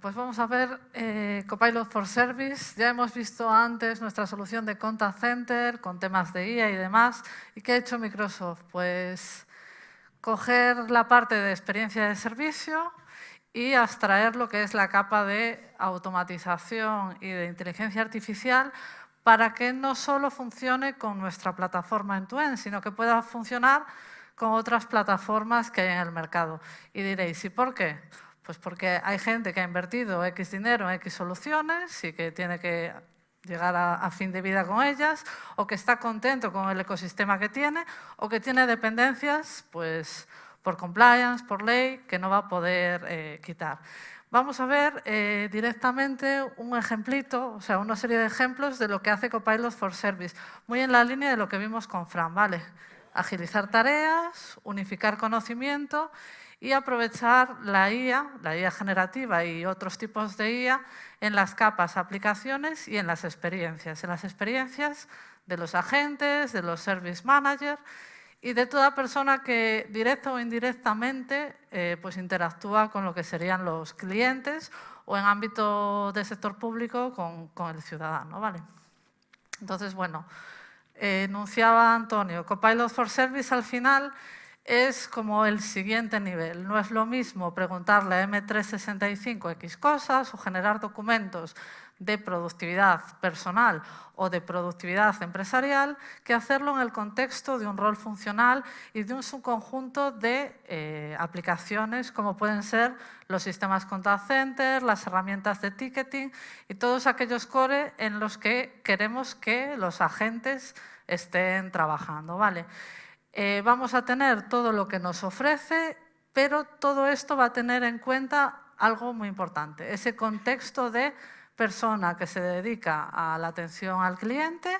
pues vamos a ver Copilot for Service. Ya hemos visto antes nuestra solución de Contact Center con temas de IA y demás. ¿Y qué ha hecho Microsoft? Pues coger la parte de experiencia de servicio y abstraer lo que es la capa de automatización y de inteligencia artificial para que no solo funcione con nuestra plataforma end-to-end, sino que pueda funcionar con otras plataformas que hay en el mercado. Y diréis, ¿y por qué? Pues porque hay gente que ha invertido X dinero en X soluciones y que tiene que llegar a fin de vida con ellas, o que está contento con el ecosistema que tiene, o que tiene dependencias pues, por compliance, por ley, que no va a poder quitar. Vamos a ver directamente un ejemplito, o sea, una serie de ejemplos de lo que hace Copilot for Service, muy en la línea de lo que vimos con Fran, ¿vale? Agilizar tareas, unificar conocimiento y aprovechar la IA generativa y otros tipos de IA en las capas, aplicaciones y en las experiencias. En las experiencias de los agentes, de los service managers y de toda persona que directa o indirectamente pues interactúa con lo que serían los clientes o en ámbito de sector público con el ciudadano, ¿vale? Entonces, bueno, enunciaba Antonio, Copilot for Service al final es como el siguiente nivel. No es lo mismo preguntarle a M365 X cosas o generar documentos de productividad personal o de productividad empresarial que hacerlo en el contexto de un rol funcional y de un subconjunto de aplicaciones como pueden ser los sistemas contact center, las herramientas de ticketing y todos aquellos core en los que queremos que los agentes estén trabajando, ¿vale? Vamos a tener todo lo que nos ofrece, pero todo esto va a tener en cuenta algo muy importante, ese contexto de persona que se dedica a la atención al cliente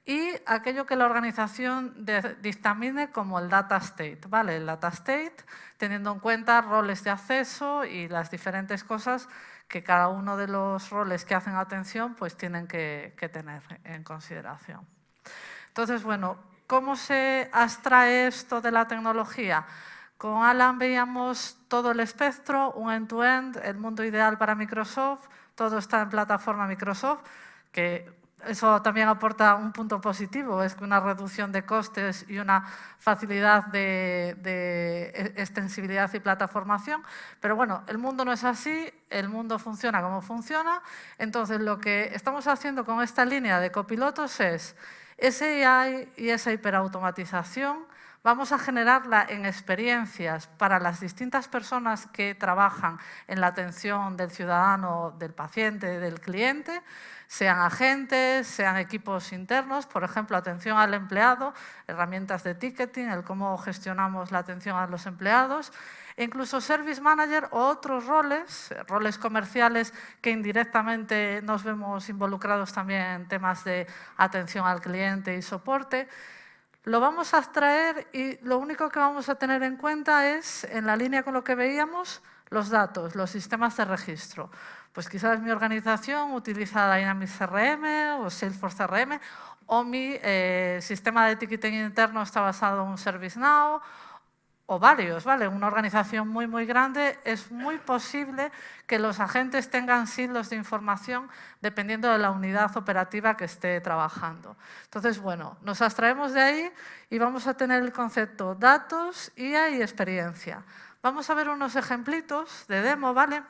y aquello que la organización dictamine como el data state, ¿vale? El data state teniendo en cuenta roles de acceso y las diferentes cosas que cada uno de los roles que hacen atención pues tienen que tener en consideración. Entonces, bueno, ¿cómo se abstrae esto de la tecnología? Con Alan veíamos todo el espectro, un end-to-end, el mundo ideal para Microsoft, todo está en plataforma Microsoft, que eso también aporta un punto positivo, es que una reducción de costes y una facilidad de extensibilidad y plataformación. Pero bueno, el mundo no es así, el mundo funciona como funciona. Entonces, lo que estamos haciendo con esta línea de copilotos es ese AI y esa hiperautomatización vamos a generarla en experiencias para las distintas personas que trabajan en la atención del ciudadano, del paciente, del cliente, sean agentes, sean equipos internos, por ejemplo, atención al empleado, herramientas de ticketing, el cómo gestionamos la atención a los empleados, e incluso service manager o otros roles comerciales que indirectamente nos vemos involucrados también en temas de atención al cliente y soporte. Lo vamos a abstraer y lo único que vamos a tener en cuenta es, en la línea con lo que veíamos, los datos, los sistemas de registro. Pues quizás mi organización utiliza Dynamics CRM o Salesforce CRM o mi sistema de ticketing interno está basado en un ServiceNow o varios, ¿vale? Una organización muy, muy grande, es muy posible que los agentes tengan silos de información dependiendo de la unidad operativa que esté trabajando. Entonces, bueno, nos abstraemos de ahí y vamos a tener el concepto datos, IA y experiencia. Vamos a ver unos ejemplitos de demo, ¿vale?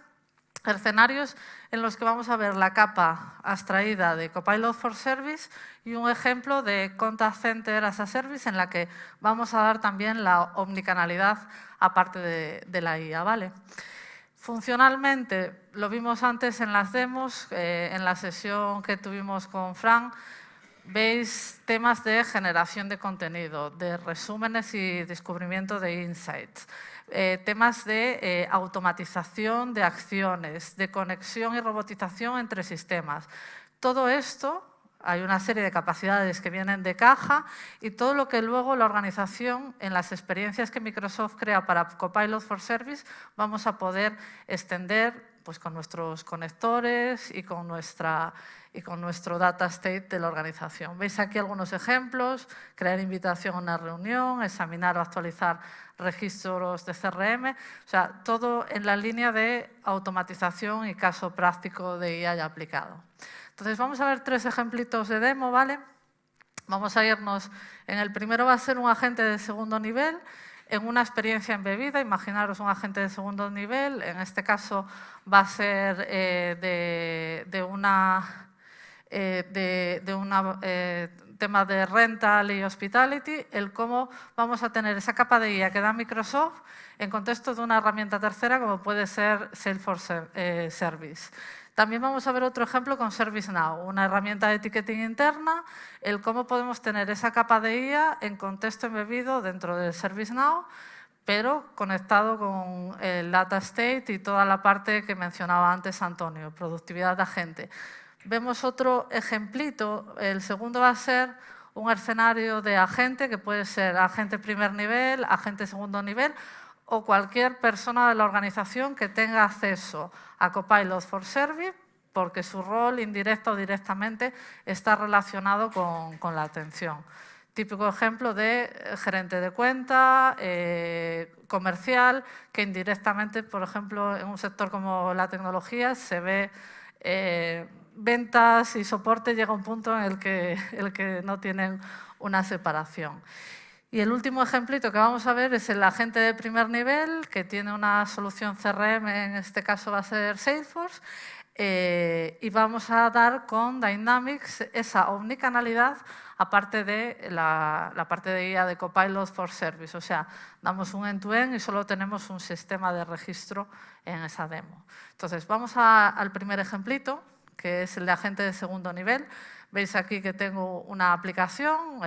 Escenarios en los que vamos a ver la capa abstraída de Copilot for Service y un ejemplo de Contact Center as a Service en la que vamos a dar también la omnicanalidad aparte de la IA, ¿vale? Funcionalmente, lo vimos antes en las demos, en la sesión que tuvimos con Fran, veis temas de generación de contenido, de resúmenes y descubrimiento de insights. Temas de automatización de acciones, de conexión y robotización entre sistemas. Todo esto, hay una serie de capacidades que vienen de caja y todo lo que luego la organización, en las experiencias que Microsoft crea para Copilot for Service, vamos a poder extender pues con nuestros conectores y con nuestro data state de la organización. Veis aquí algunos ejemplos: crear invitación a una reunión, examinar o actualizar registros de CRM, o sea, todo en la línea de automatización y caso práctico de IA ya aplicado. Entonces, vamos a ver 3 ejemplitos de demo, ¿vale? Vamos a irnos, en el primero va a ser un agente de segundo nivel, en una experiencia embebida. Imaginaros un agente de segundo nivel, en este caso va a ser tema de rental y hospitality, el cómo vamos a tener esa capa de IA que da Microsoft en contexto de una herramienta tercera como puede ser Salesforce Service. También vamos a ver otro ejemplo con ServiceNow, una herramienta de ticketing interna, el cómo podemos tener esa capa de IA en contexto embebido dentro de ServiceNow, pero conectado con el data state y toda la parte que mencionaba antes Antonio, productividad de agente. Vemos otro ejemplito, el segundo va a ser un escenario de agente, que puede ser agente primer nivel, agente segundo nivel, o cualquier persona de la organización que tenga acceso a Copilot for Service, porque su rol, indirecto o directamente, está relacionado con la atención. Típico ejemplo de gerente de cuenta, comercial, que indirectamente, por ejemplo, en un sector como la tecnología, se ve ventas y soporte, llega un punto en el que no tienen una separación. Y el último ejemplito que vamos a ver es el agente de primer nivel, que tiene una solución CRM, en este caso va a ser Salesforce, y vamos a dar con Dynamics esa omnicanalidad, aparte de la parte de IA de Copilot for Service. O sea, damos un end-to-end y solo tenemos un sistema de registro en esa demo. Entonces, vamos al primer ejemplito, que es el de agente de segundo nivel. Veis aquí que tengo una aplicación,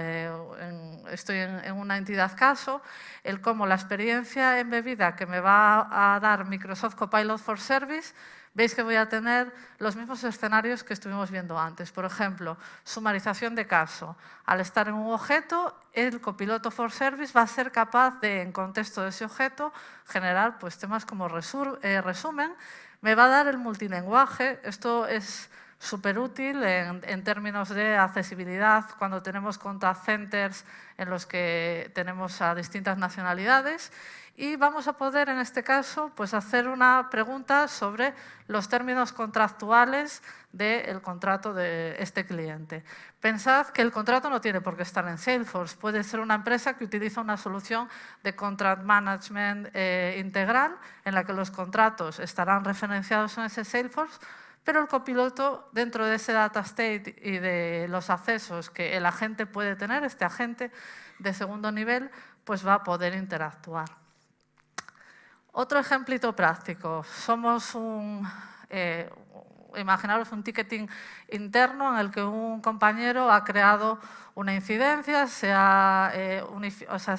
estoy en una entidad caso, el cómo la experiencia embebida que me va a dar Microsoft Copilot for Service, veis que voy a tener los mismos escenarios que estuvimos viendo antes. Por ejemplo, sumarización de caso. Al estar en un objeto, el copiloto for Service va a ser capaz de, en contexto de ese objeto, generar pues, temas como resumen. Me va a dar el multilenguaje. Esto es súper útil en términos de accesibilidad cuando tenemos contact centers en los que tenemos a distintas nacionalidades. Y vamos a poder, en este caso, pues hacer una pregunta sobre los términos contractuales del contrato de este cliente. Pensad que el contrato no tiene por qué estar en Salesforce. Puede ser una empresa que utiliza una solución de contract management integral en la que los contratos estarán referenciados en ese Salesforce, pero el copiloto, dentro de ese data state y de los accesos que el agente puede tener, este agente de segundo nivel, pues va a poder interactuar. Otro ejemplito práctico. Somos imaginaros un ticketing interno en el que un compañero ha creado una incidencia, se ha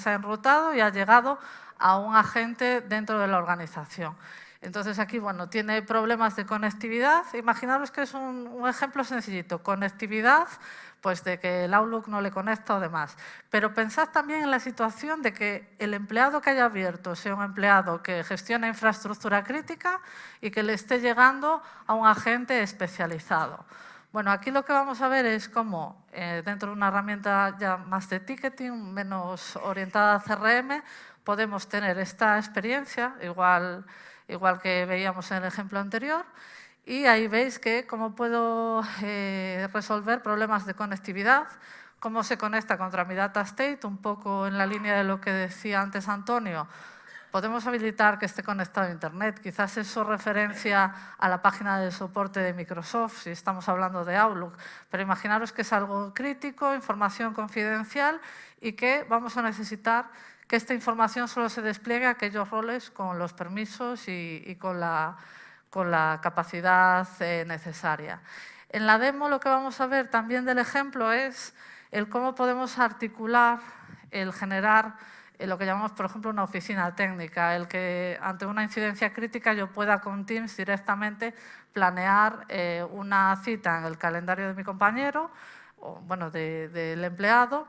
enrutado y ha llegado a un agente dentro de la organización. Entonces aquí, bueno, tiene problemas de conectividad. Imaginaros que es un ejemplo sencillito, conectividad, pues de que el Outlook no le conecta o demás. Pero pensad también en la situación de que el empleado que haya abierto sea un empleado que gestiona infraestructura crítica y que le esté llegando a un agente especializado. Bueno, aquí lo que vamos a ver es cómo dentro de una herramienta ya más de ticketing, menos orientada a CRM, podemos tener esta experiencia, igual que veíamos en el ejemplo anterior, y ahí veis que cómo puedo resolver problemas de conectividad, cómo se conecta contra mi data state, un poco en la línea de lo que decía antes Antonio. Podemos habilitar que esté conectado a Internet. Quizás eso referencia a la página de soporte de Microsoft, si estamos hablando de Outlook. Pero imaginaros que es algo crítico, información confidencial y que vamos a necesitar que esta información solo se despliegue a aquellos roles con los permisos y con la capacidad necesaria. En la demo lo que vamos a ver también del ejemplo es el cómo podemos articular, el generar lo que llamamos, por ejemplo, una oficina técnica, el que ante una incidencia crítica yo pueda con Teams directamente planear una cita en el calendario de mi compañero, o bueno, del empleado,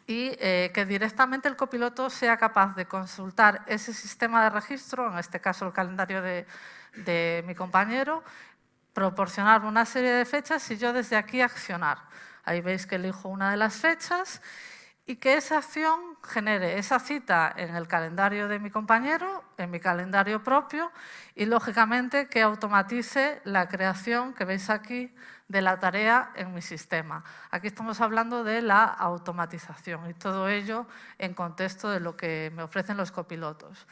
y que directamente el copiloto sea capaz de consultar ese sistema de registro, en este caso el calendario de mi compañero, proporcionarme una serie de fechas y yo desde aquí accionar. Ahí veis que elijo una de las fechas y que esa acción genere esa cita en el calendario de mi compañero, en mi calendario propio y, lógicamente, que automatice la creación que veis aquí de la tarea en mi sistema. Aquí estamos hablando de la automatización y todo ello en contexto de lo que me ofrecen los copilotos.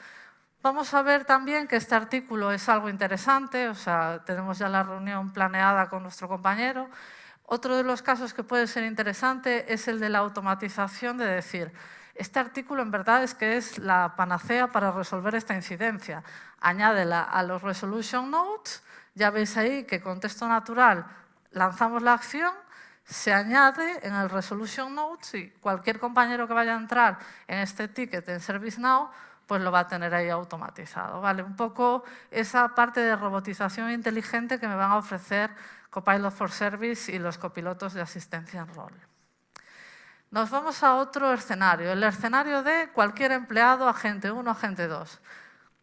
Vamos a ver también que este artículo es algo interesante, o sea, tenemos ya la reunión planeada con nuestro compañero. Otro de los casos que puede ser interesante es el de la automatización, de decir, este artículo en verdad es que es la panacea para resolver esta incidencia. Añádela a los resolution notes, ya veis ahí que con texto natural lanzamos la acción, se añade en el resolution notes y cualquier compañero que vaya a entrar en este ticket en ServiceNow pues lo va a tener ahí automatizado. ¿Vale? Un poco esa parte de robotización inteligente que me van a ofrecer Copilot for Service y los copilotos de asistencia en rol. Nos vamos a otro escenario, el escenario de cualquier empleado, agente 1, agente 2.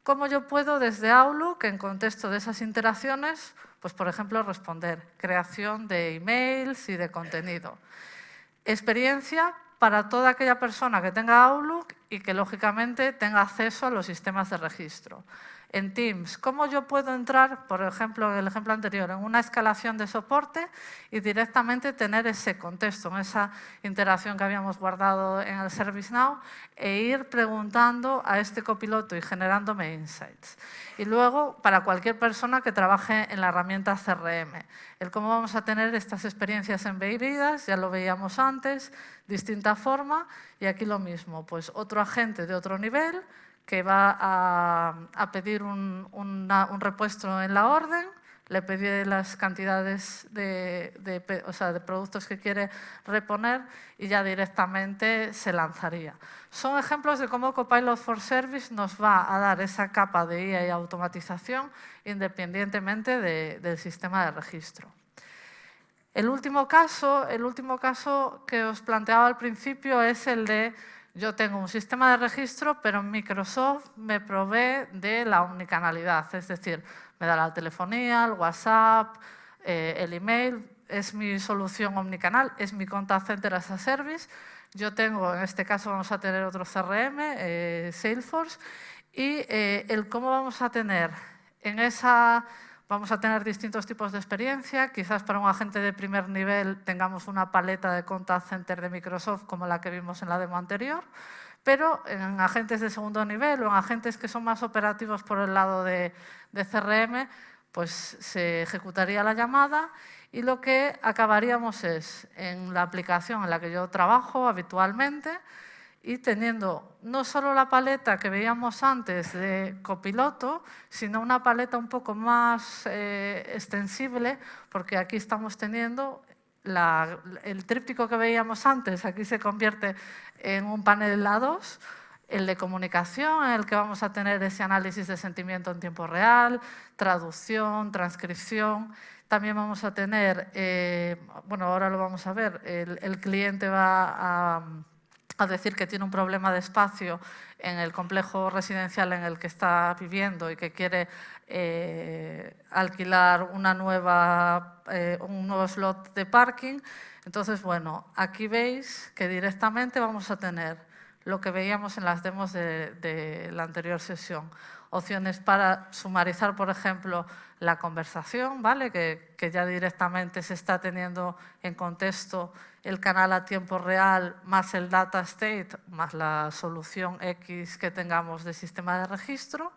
¿Cómo yo puedo desde Outlook, en contexto de esas interacciones, pues por ejemplo responder creación de emails y de contenido? Experiencia para toda aquella persona que tenga Outlook y que lógicamente tenga acceso a los sistemas de registro. En Teams, ¿cómo yo puedo entrar, por ejemplo, en el ejemplo anterior, en una escalación de soporte y directamente tener ese contexto, en esa interacción que habíamos guardado en el ServiceNow e ir preguntando a este copiloto y generándome insights? Y luego, para cualquier persona que trabaje en la herramienta CRM, el cómo vamos a tener estas experiencias embebidas, ya lo veíamos antes, distinta forma, y aquí lo mismo, pues otro agente de otro nivel que va a pedir un repuesto en la orden, le pide las cantidades de productos que quiere reponer y ya directamente se lanzaría. Son ejemplos de cómo Copilot for Service nos va a dar esa capa de IA y automatización independientemente del sistema de registro. El último caso que os planteaba al principio es el de yo tengo un sistema de registro, pero Microsoft me provee de la omnicanalidad, es decir, me da la telefonía, el WhatsApp, el email, es mi solución omnicanal, es mi contact center as a service. Yo tengo, en este caso vamos a tener otro CRM, Salesforce, y el cómo vamos a tener en esa... Vamos a tener distintos tipos de experiencia. Quizás para un agente de primer nivel tengamos una paleta de contact center de Microsoft como la que vimos en la demo anterior, pero en agentes de segundo nivel o en agentes que son más operativos por el lado de CRM, pues se ejecutaría la llamada y lo que acabaríamos es en la aplicación en la que yo trabajo habitualmente y teniendo no solo la paleta que veíamos antes de copiloto, sino una paleta un poco más extensible, porque aquí estamos teniendo el tríptico que veíamos antes, aquí se convierte en un panel A2, el de comunicación, en el que vamos a tener ese análisis de sentimiento en tiempo real, traducción, transcripción. También vamos a tener, bueno, ahora lo vamos a ver, el cliente va a decir que tiene un problema de espacio en el complejo residencial en el que está viviendo y que quiere alquilar un nuevo slot de parking. Entonces, bueno, aquí veis que directamente vamos a tener lo que veíamos en las demos de la anterior sesión. Opciones para sumarizar, por ejemplo, la conversación, ¿vale? Que ya directamente se está teniendo en contexto el canal a tiempo real más el data state, más la solución X que tengamos de sistema de registro.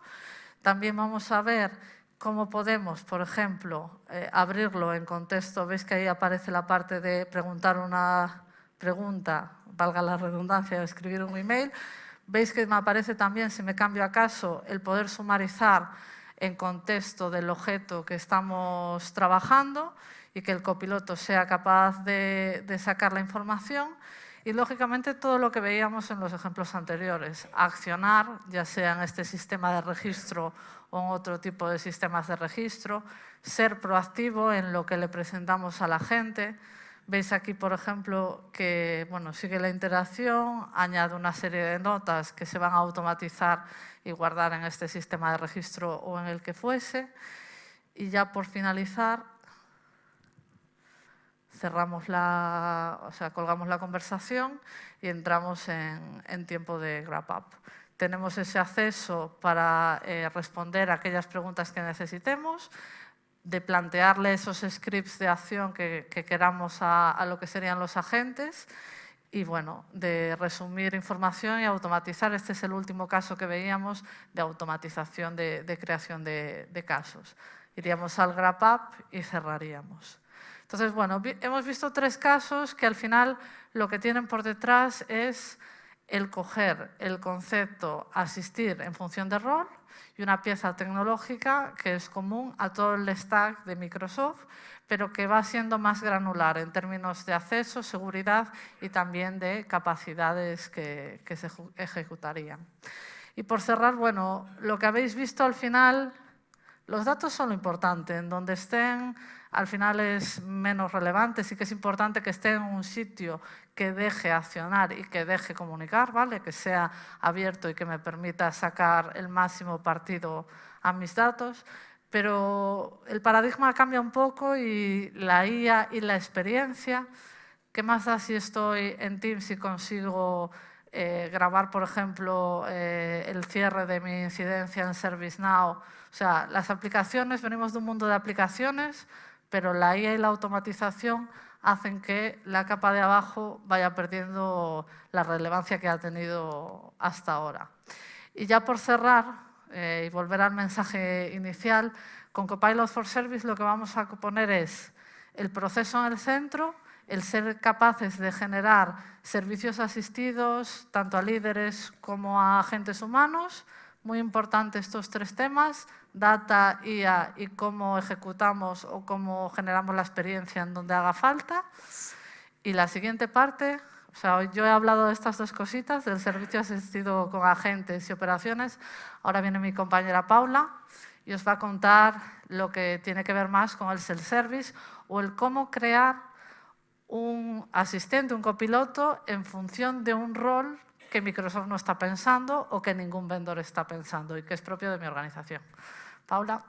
También vamos a ver cómo podemos, por ejemplo, abrirlo en contexto. Veis que ahí aparece la parte de preguntar una pregunta, valga la redundancia, de escribir un email. Veis que me aparece también, si me cambio a caso, el poder sumarizar en contexto del objeto que estamos trabajando y que el copiloto sea capaz de sacar la información. Y, lógicamente, todo lo que veíamos en los ejemplos anteriores. Accionar, ya sea en este sistema de registro o en otro tipo de sistemas de registro. Ser proactivo en lo que le presentamos a la gente. Veis aquí, por ejemplo, que sigue la interacción, añade una serie de notas que se van a automatizar y guardar en este sistema de registro o en el que fuese. Y ya por finalizar, cerramos colgamos la conversación y entramos en tiempo de wrap up. Tenemos ese acceso para responder a aquellas preguntas que necesitemos, de plantearle esos scripts de acción que queramos a lo que serían los agentes y de resumir información y automatizar. Este es el último caso que veíamos de automatización de creación de casos. Iríamos al wrap up y cerraríamos. Entonces, hemos visto 3 casos que al final lo que tienen por detrás es el coger el concepto asistir en función de rol y una pieza tecnológica que es común a todo el stack de Microsoft, pero que va siendo más granular en términos de acceso, seguridad y también de capacidades que se ejecutarían. Y por cerrar, lo que habéis visto al final, los datos son lo importante. En donde estén, al final es menos relevante. Sí que es importante que esté en un sitio que deje accionar y que deje comunicar, ¿vale? Que sea abierto y que me permita sacar el máximo partido a mis datos. Pero el paradigma cambia un poco y la IA y la experiencia. ¿Qué más da si estoy en Teams y consigo grabar, por ejemplo, el cierre de mi incidencia en ServiceNow? O sea, las aplicaciones, venimos de un mundo de aplicaciones, pero la IA y la automatización hacen que la capa de abajo vaya perdiendo la relevancia que ha tenido hasta ahora. Y ya por cerrar, y volver al mensaje inicial, con Copilot for Service lo que vamos a poner es el proceso en el centro, el ser capaces de generar servicios asistidos tanto a líderes como a agentes humanos. Muy importante estos 3 temas, data, IA y cómo ejecutamos o cómo generamos la experiencia en donde haga falta. Y la siguiente parte, yo he hablado de estas 2 cositas, del servicio asistido con agentes y operaciones. Ahora viene mi compañera Paula y os va a contar lo que tiene que ver más con el self-service o el cómo crear un asistente, un copiloto, en función de un rol que Microsoft no está pensando o que ningún vendedor está pensando y que es propio de mi organización. Paula.